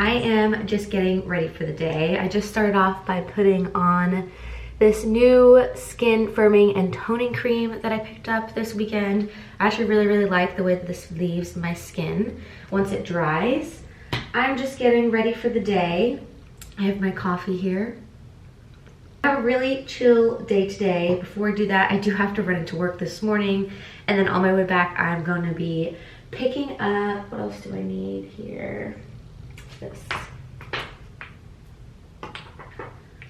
I am just getting ready for the day. I just started off by putting on this new skin firming and toning cream that I picked up this weekend. I actually really like the way that this leaves my skin once it dries. I'm just getting ready for the day. I have my coffee here. I have a really chill day today. Before I do that, I do have to run into work this morning, and then on my way back, I'm going to be picking up, what else do I need here? This.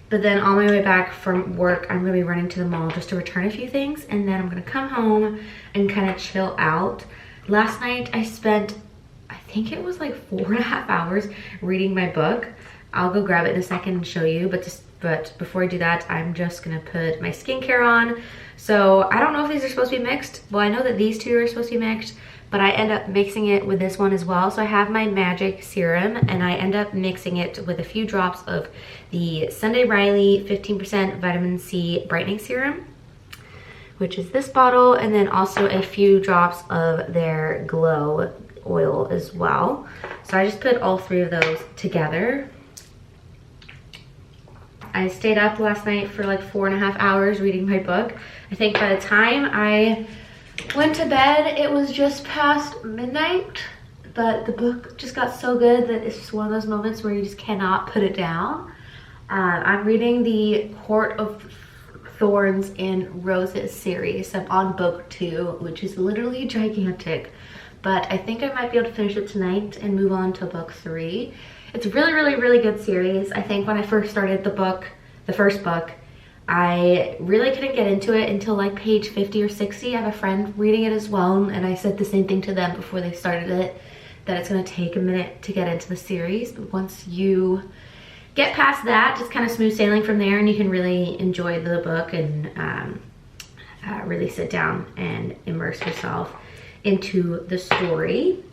But then on my way back from work, I'm gonna be running to the mall just to return a few things, and then I'm gonna come home and kind of chill out. Last night I spent, I think it was like 4.5 hours reading my book. I'll go grab it in a second and show you, but before I do that, I'm just gonna put my skincare on. So I don't know if these are supposed to be mixed. Well, I know that these two are supposed to be mixed, but I end up mixing it with this one as well. So I have my Magic Serum, and I end up mixing it with a few drops of the Sunday Riley 15% Vitamin C Brightening Serum, which is this bottle, and then also a few drops of their Glow Oil as well. So I just put all three of those together. I stayed up last night for like 4.5 hours reading my book. I think by the time I went to bed, it was just past midnight, but the book just got so good that it's just one of those moments where you just cannot put it down. I'm reading the Court of Thorns and Roses series. I'm on book 2, which is literally gigantic, but I think I might be able to finish it tonight and move on to book 3. It's a really good series. I think when I first started the book, the first book, I really couldn't get into it until like page 50 or 60. I have a friend reading it as well, and I said the same thing to them before they started it, that it's gonna take a minute to get into the series, but once you get past that, just kind of smooth sailing from there, and you can really enjoy the book and really sit down and immerse yourself into the story.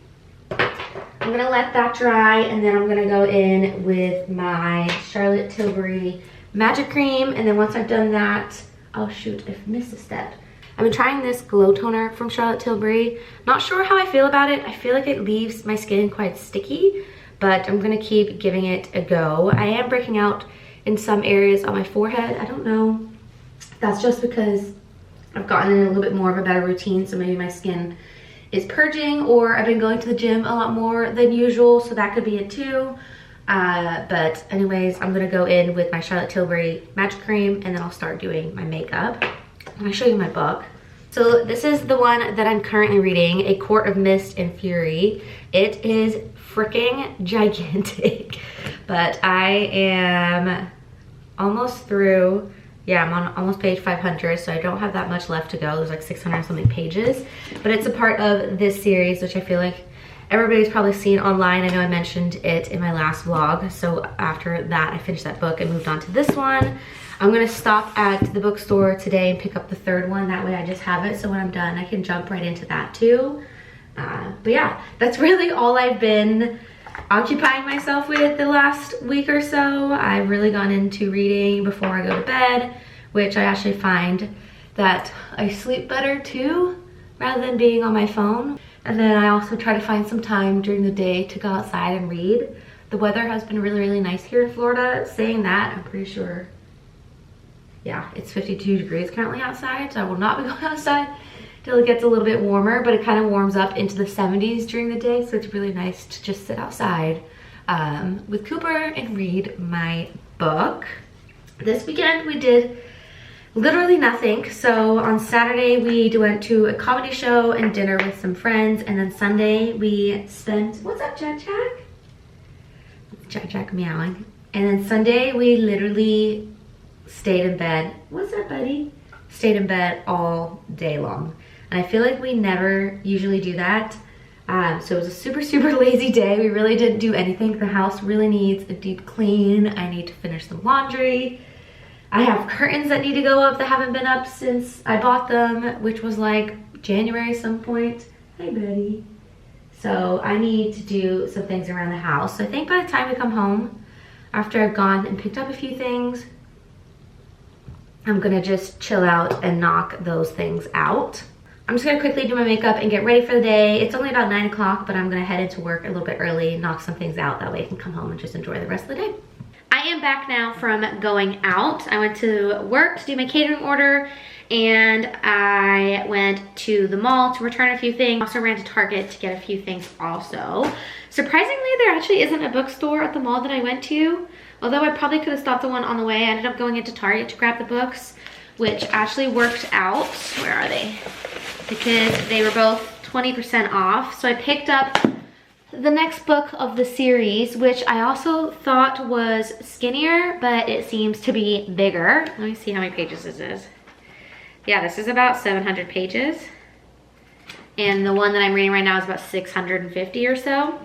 I'm gonna let that dry, and then I'm gonna go in with my Charlotte Tilbury Magic Cream, and then once I've done that, oh shoot, I've missed a step. I've been trying this glow toner from Charlotte Tilbury. Not sure how I feel about it. I feel like it leaves my skin quite sticky, but I'm gonna keep giving it a go. I am breaking out in some areas on my forehead. I don't know if that's just because I've gotten in a little bit more of a better routine, so maybe my skin is purging, or I've been going to the gym a lot more than usual, so that could be it too. But anyways, I'm gonna go in with my Charlotte Tilbury Magic Cream, and then I'll start doing my makeup. I'm gonna show you my book. So this is the one that I'm currently reading, A Court of Mist and Fury. It is freaking gigantic, but I am almost through. Yeah, I'm on almost page 500, so I don't have that much left to go. There's like 600 something pages, but it's a part of this series, which I feel like everybody's probably seen online. I know I mentioned it in my last vlog. So after that, I finished that book and moved on to this one. I'm gonna stop at the bookstore today and pick up the third one. That way I just have it, so when I'm done, I can jump right into that too. But yeah, that's really all I've been occupying myself with the last week or so. I've really gone into reading before I go to bed, which I actually find that I sleep better too, rather than being on my phone. And then I also try to find some time during the day to go outside and read. The weather has been really nice here in Florida. Saying that, I'm pretty sure, yeah, it's 52 degrees currently outside, so I will not be going outside till it gets a little bit warmer, but it kind of warms up into the 70s during the day, so it's really nice to just sit outside with Cooper and read my book. This weekend we did literally nothing. So on Saturday we went to a comedy show and dinner with some friends, and then Sunday we spent, what's up Jack Jack? Jack Jack meowing. And then Sunday we literally stayed in bed. What's up, buddy? Stayed in bed all day long. And I feel like we never usually do that. So it was a super lazy day. We really didn't do anything. The house really needs a deep clean. I need to finish some laundry. I have curtains that need to go up that haven't been up since I bought them, which was like January some point. Hey, buddy. So I need to do some things around the house. So I think by the time we come home, after I've gone and picked up a few things, I'm gonna just chill out and knock those things out. I'm just gonna quickly do my makeup and get ready for the day. It's only about 9 o'clock, but I'm gonna head into work a little bit early, knock some things out. That way I can come home and just enjoy the rest of the day. I am back now from going out. I went to work to do my catering order, and I went to the mall to return a few things. Also ran to Target to get a few things also. Surprisingly, there actually isn't a bookstore at the mall that I went to. Although I probably could have stopped at one on the way. I ended up going into Target to grab the books, which actually worked out. Where are they? Because they were both 20% off. So I picked up the next book of the series, which I also thought was skinnier, but it seems to be bigger. Let me see how many pages this is. Yeah, this is about 700 pages. And the one that I'm reading right now is about 650 or so.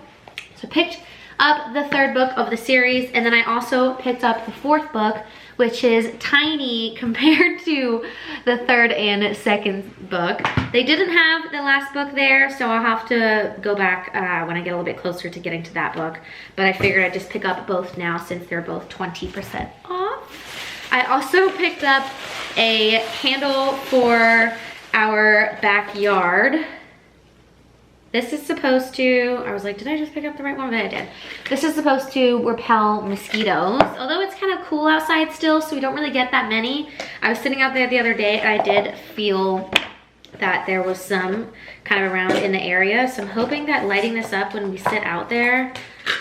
So I picked up the third book of the series, and then I also picked up the fourth book, which is tiny compared to the third and second book. They didn't have the last book there, so I'll have to go back when I get a little bit closer to getting to that book. But I figured I'd just pick up both now since they're both 20% off. I also picked up a candle for our backyard. This is supposed to, I was like, did I just pick up the right one? But I did. This is supposed to repel mosquitoes. Although it's kind of cool outside still, so we don't really get that many. I was sitting out there the other day and I did feel that there was some kind of around in the area. So I'm hoping that lighting this up when we sit out there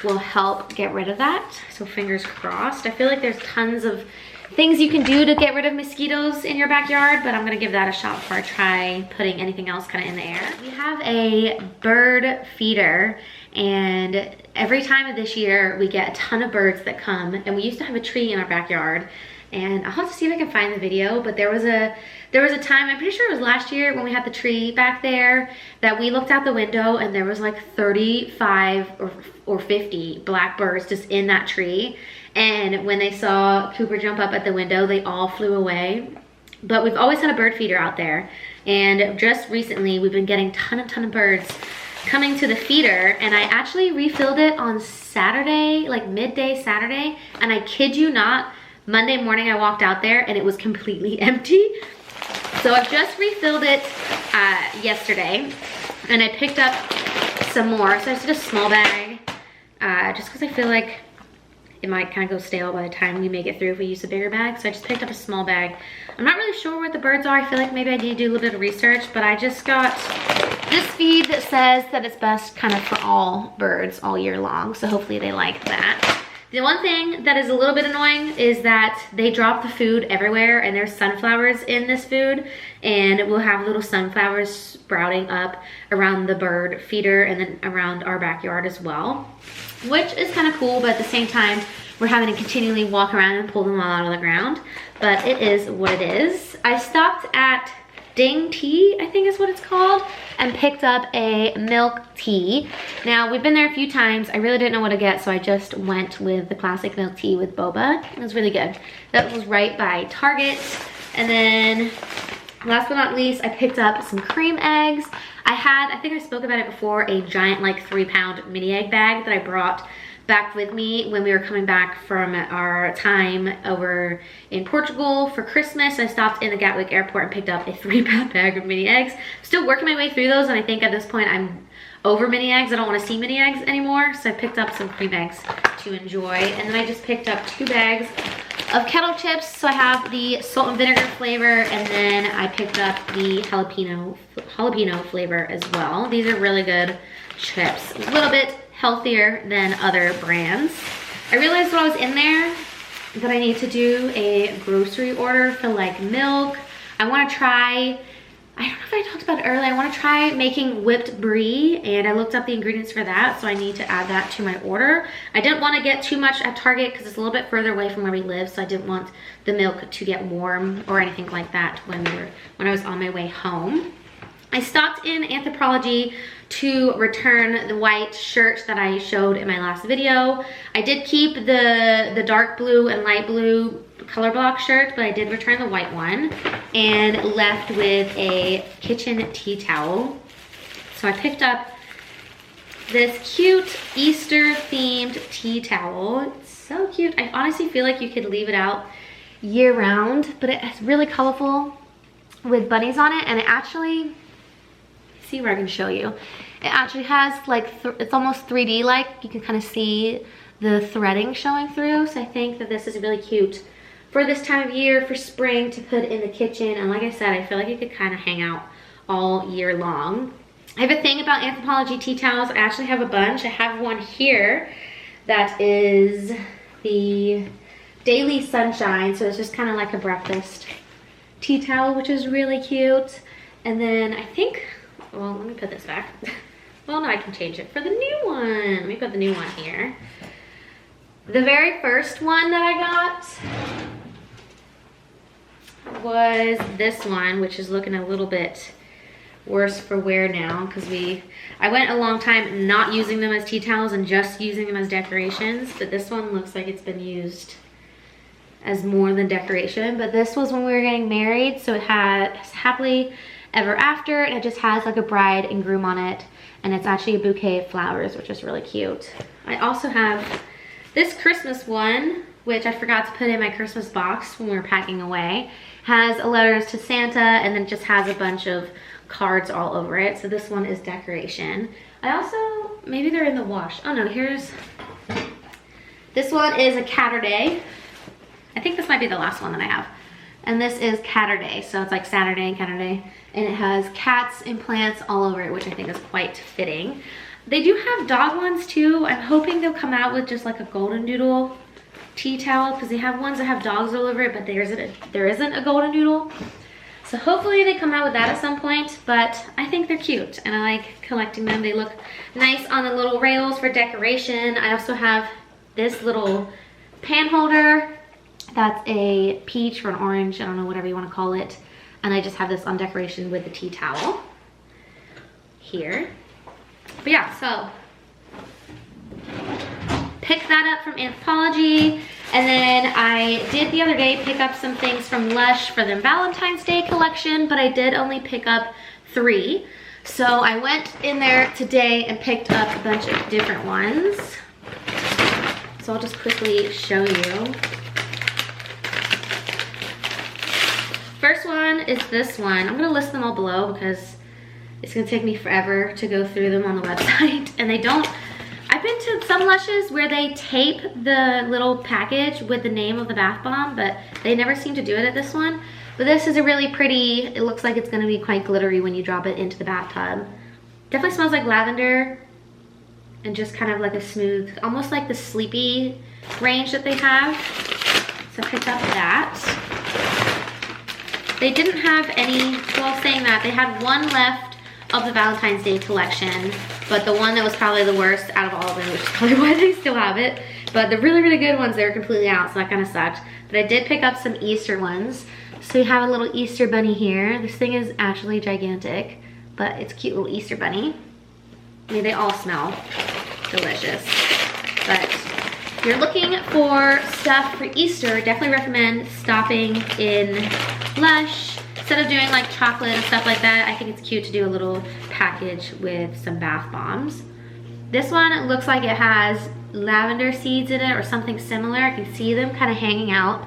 will help get rid of that. So fingers crossed. I feel like there's tons of things you can do to get rid of mosquitoes in your backyard, but I'm gonna give that a shot before I try putting anything else kind of in the air. We have a bird feeder, and every time of this year we get a ton of birds that come, and we used to have a tree in our backyard, and I'll have to see if I can find the video, but there was a time, I'm pretty sure it was last year when we had the tree back there, that we looked out the window and there was like 35 or 50 blackbirds just in that tree. And when they saw Cooper jump up at the window, they all flew away. But we've always had a bird feeder out there. And just recently, we've been getting ton of birds coming to the feeder. And I actually refilled it on Saturday, like midday Saturday. And I kid you not, Monday morning I walked out there and it was completely empty. So I've just refilled it yesterday. And I picked up some more. So I just did a small bag, just because I feel like it might kind of go stale by the time we make it through if we use a bigger bag. So I just picked up a small bag. I'm not really sure what the birds are. I feel like maybe I need to do a little bit of research, but I just got this feed that says that it's best kind of for all birds all year long. So hopefully they like that. The one thing that is a little bit annoying is that they drop the food everywhere, and there's sunflowers in this food, and we'll have little sunflowers sprouting up around the bird feeder and then around our backyard as well, which is kind of cool, but at the same time, we're having to continually walk around and pull them all out of the ground, but it is what it is. I stopped at Ding Tea, I think is what it's called, and picked up a milk tea. Now, we've been there a few times. I really didn't know what to get, so I just went with the classic milk tea with boba. It was really good. That was right by Target. And then, last but not least, I picked up some cream eggs. I think I spoke about it before, a giant like 3-pound mini egg bag that I brought back with me when we were coming back from our time over in Portugal for Christmas. I stopped in the Gatwick airport and picked up a 3-pound bag of mini eggs. Still working my way through those, and I think at this point I'm over mini eggs. I don't want to see mini eggs anymore, so I picked up some cream eggs to enjoy. And then I just picked up 2 bags of kettle chips. So I have the salt and vinegar flavor, and then I picked up the jalapeno flavor as well. These are really good chips. A little bit healthier than other brands. I realized when I was in there that I need to do a grocery order for like milk. I want to try, I don't know if I talked about it earlier, I want to try making whipped brie, and I looked up the ingredients for that, so I need to add that to my order. I didn't want to get too much at Target because it's a little bit further away from where we live, so I didn't want the milk to get warm or anything like that when I was on my way home. I stopped in Anthropologie to return the white shirt that I showed in my last video. I did keep the dark blue and light blue color block shirt, but I did return the white one and left with a kitchen tea towel. So I picked up this cute Easter themed tea towel. It's so cute. I honestly feel like you could leave it out year round, but it's really colorful with bunnies on it, and it actually see where I can show you. It actually has like, it's almost 3D like. You can kind of see the threading showing through. So I think that this is really cute for this time of year, for spring, to put in the kitchen. And like I said, I feel like it could kind of hang out all year long. I have a thing about Anthropologie tea towels. I actually have a bunch. I have one here that is the Daily Sunshine. So it's just kind of like a breakfast tea towel, which is really cute. And then I think, well, let me put this back. Well, no, I can change it for the new one. Let me put the new one here. The very first one that I got was this one, which is looking a little bit worse for wear now, because I went a long time not using them as tea towels and just using them as decorations, but this one looks like it's been used as more than decoration. But this was when we were getting married, so it has happily ever after, and it just has like a bride and groom on it, and it's actually a bouquet of flowers, which is really cute. I also have this Christmas one, which I forgot to put in my Christmas box when we were packing away. Has letters to Santa, and then it just has a bunch of cards all over it. So this one is decoration. I also, maybe they're in the wash. Oh no, this one is a Caturday. I think this might be the last one that I have. And this is Caturday, so it's like Saturday and Caturday. And it has cats and plants all over it, which I think is quite fitting. They do have dog ones too. I'm hoping they'll come out with just like a golden doodle tea towel, because they have ones that have dogs all over it, but there isn't a golden doodle. So hopefully they come out with that at some point, but I think they're cute and I like collecting them. They look nice on the little rails for decoration. I also have this little pan holder that's a peach or an orange, I don't know, whatever you want to call it. And I just have this on decoration with the tea towel here. But yeah, so picked that up from Anthropologie. And then I did the other day pick up some things from Lush for their Valentine's Day collection, but I did only pick up 3. So I went in there today and picked up a bunch of different ones. So I'll just quickly show you. First one is this one. I'm gonna list them all below because it's gonna take me forever to go through them on the website. And they don't, I've been to some Lushes where they tape the little package with the name of the bath bomb, but they never seem to do it at this one. But this is a really pretty, it looks like it's gonna be quite glittery when you drop it into the bathtub. Definitely smells like lavender and just kind of like a smooth, almost like the Sleepy range that they have. So I picked up that. They didn't have any, well, saying that, they had one left of the Valentine's Day collection, but the one that was probably the worst out of all of them, which is probably why they still have it. But the really, really good ones, they were completely out, so that kind of sucked. But I did pick up some Easter ones. So we have a little Easter bunny here. This thing is actually gigantic, but it's a cute little Easter bunny. I mean, they all smell delicious. But if you're looking for stuff for Easter, definitely recommend stopping in Lush. Instead of doing like chocolate and stuff like that, I think it's cute to do a little package with some bath bombs. This one looks like it has lavender seeds in it or something similar. I can see them kind of hanging out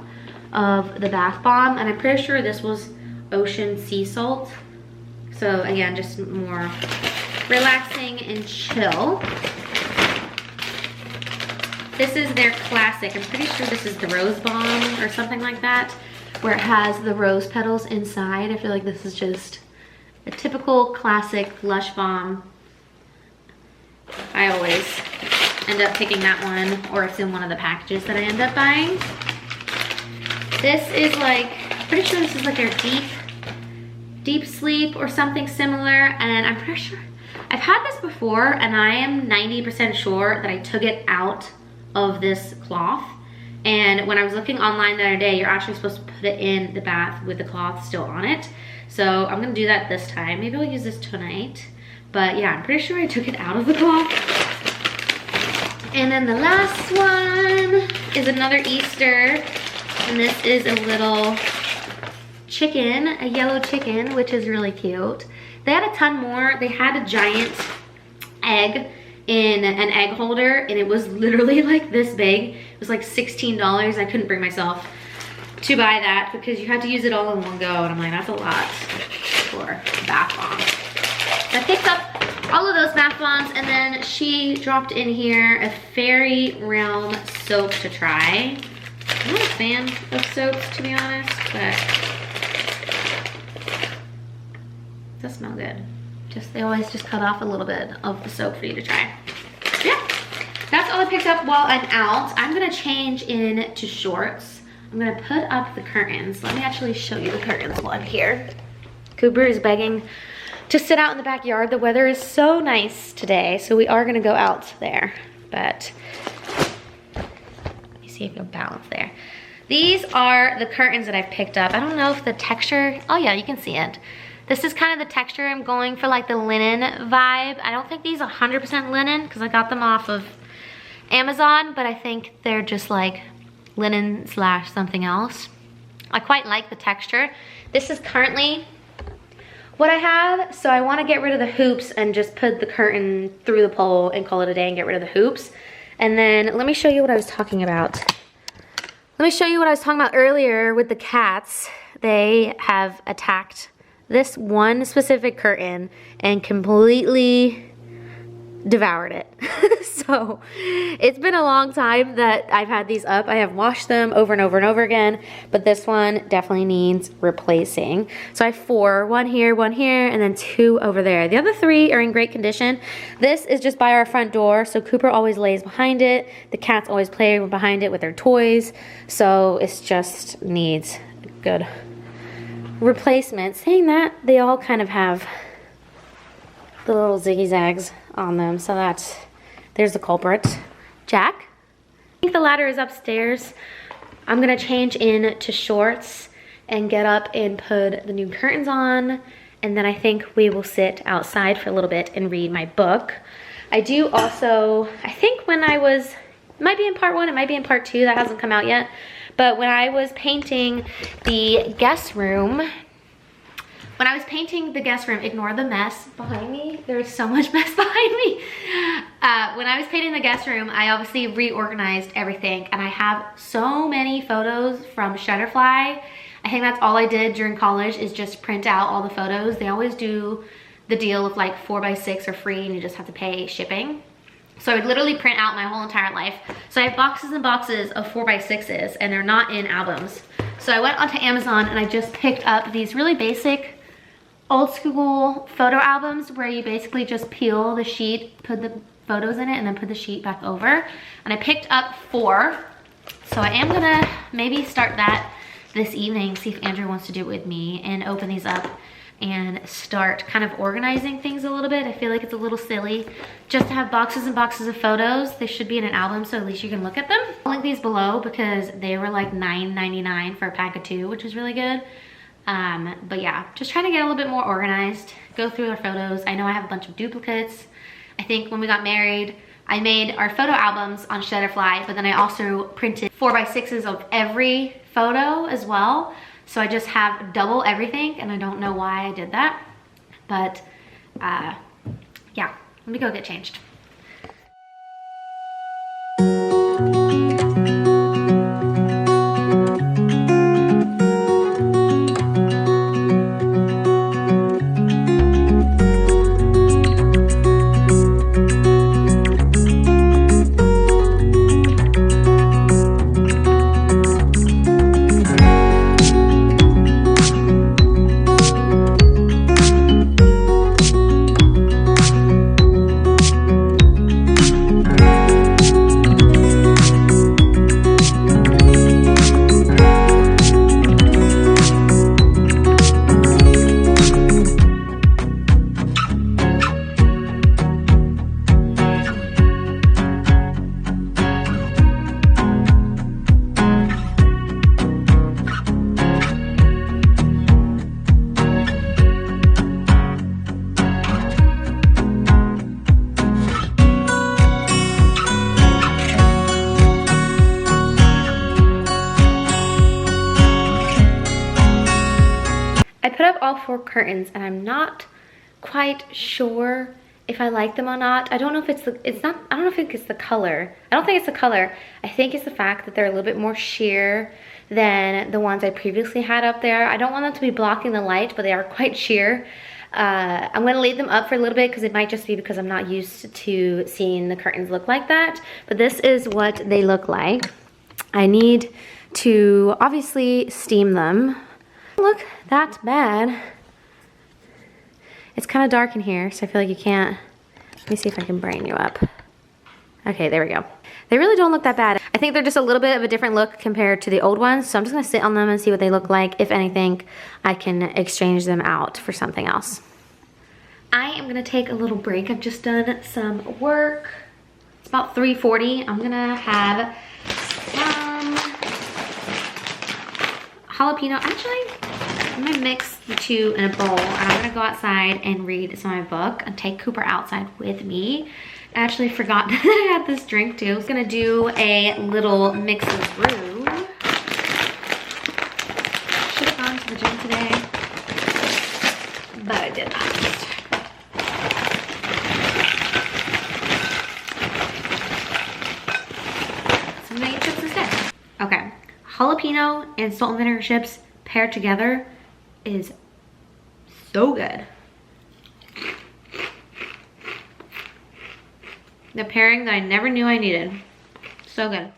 of the bath bomb, and I'm pretty sure this was ocean sea salt. So again, just more relaxing and chill. This is their classic. I'm pretty sure this is the rose bomb or something like that, where it has the rose petals inside. I feel like this is just a typical classic Lush bomb. I always end up picking that one, or it's in one of the packages that I end up buying. This is like, I'm pretty sure this is like their deep sleep or something similar, and I'm pretty sure, I've had this before and I am 90% sure that I took it out of this cloth. And when I was looking online the other day, you're actually supposed to put it in the bath with the cloth still on it. So I'm gonna do that this time. Maybe I'll use this tonight. But yeah, I'm pretty sure I took it out of the cloth. And then the last one is another Easter. And this is a little chicken, a yellow chicken, which is really cute. They had a ton more. They had a giant egg in an egg holder, and it was literally like this big. It was like $16. I couldn't bring myself to buy that because you have to use it all in one go, and I'm like, that's a lot for a bath bomb. So I picked up all of those bath bombs, and then she dropped in here a Fairy Realm soap to try. I'm not a fan of soaps, to be honest, but it does smell good. They always just cut off a little bit of the soap for you to try. Yeah, that's all I picked up while I'm out. I'm gonna change into shorts. I'm gonna put up the curtains. Let me actually show you the curtains while I'm here. Cooper is begging to sit out in the backyard. The weather is so nice today, so we are gonna go out there, but let me see if you'll balance there. These are the curtains that I've picked up. I don't know if the texture, oh yeah, you can see it. This is kind of the texture. I'm going for like the linen vibe. I don't think these are 100% linen because I got them off of Amazon, but I think they're just like linen slash something else. I quite like the texture. This is currently what I have, so I want to get rid of the hoops and just put the curtain through the pole and call it a day and get rid of the hoops. And then let me show you what I was talking about. Let me show you what I was talking about earlier with the cats. They have attacked this one specific curtain and completely devoured it. So it's been a long time that I've had these up. I have washed them over and over and over again, but this one definitely needs replacing. So I have 4, one here, and then 2 over there. The other 3 are in great condition. This is just by our front door, so Cooper always lays behind it. The cats always play behind it with their toys, so it just needs good replacement. Saying that, they all kind of have the little ziggy zags on them, so there's the culprit. Jack, I think the ladder is upstairs. I'm gonna change into shorts and get up and put the new curtains on, and then I think we will sit outside for a little bit and read my book. I do also, I think when I was, it might be in part 1, it might be in part 2, that hasn't come out yet. But when I was painting the guest room, ignore the mess behind me. There's so much mess behind me. When I was painting the guest room, I obviously reorganized everything, and I have so many photos from Shutterfly. I think that's all I did during college is just print out all the photos. They always do the deal of like 4x6 are free and you just have to pay shipping. So I would literally print out my whole entire life. So I have boxes and boxes of 4x6s, and they're not in albums. So I went onto Amazon and I just picked up these really basic old school photo albums where you basically just peel the sheet, put the photos in it, and then put the sheet back over. And I picked up 4. So I am gonna maybe start that this evening, see if Andrew wants to do it with me, and open these up and start kind of organizing things a little bit. I feel like it's a little silly just to have boxes and boxes of photos. They should be in an album so at least you can look at them. I'll link these below because they were like $9.99 for a pack of 2, which is really good. But yeah, just trying to get a little bit more organized, go through our photos. I know I have a bunch of duplicates. I think when we got married, I made our photo albums on Shutterfly, but then I also printed 4x6s of every photo as well. So I just have double everything, and I don't know why I did that. But yeah, let me go get changed. All 4 curtains, and I'm not quite sure if I like them or not. I don't know if it's the, I don't know if it's the color. I don't think it's the color. I think it's the fact that they're a little bit more sheer than the ones I previously had up there. I don't want them to be blocking the light, but they are quite sheer. I'm gonna leave them up for a little bit because it might just be because I'm not used to seeing the curtains look like that. But this is what they look like. I need to obviously steam them. Look that bad. It's kind of dark in here, so I feel like you can't. Let me see if I can brighten you up. Okay, there we go. They really don't look that bad. I think they're just a little bit of a different look compared to the old ones, so I'm just gonna sit on them and see what they look like. If anything, I can exchange them out for something else. I am gonna take a little break. I've just done some work. It's about 3:40. I'm gonna have some jalapeno. Actually, I'm gonna mix the two in a bowl, and I'm gonna go outside and read some of my book and take Cooper outside with me. I actually forgot that I had this drink too. I was gonna do a little mix of brew. Should have gone to the gym today, but I did not. So I'm gonna eat chips instead. Okay, jalapeno and salt and vinegar chips paired together is so good. The pairing that I never knew I needed. So good.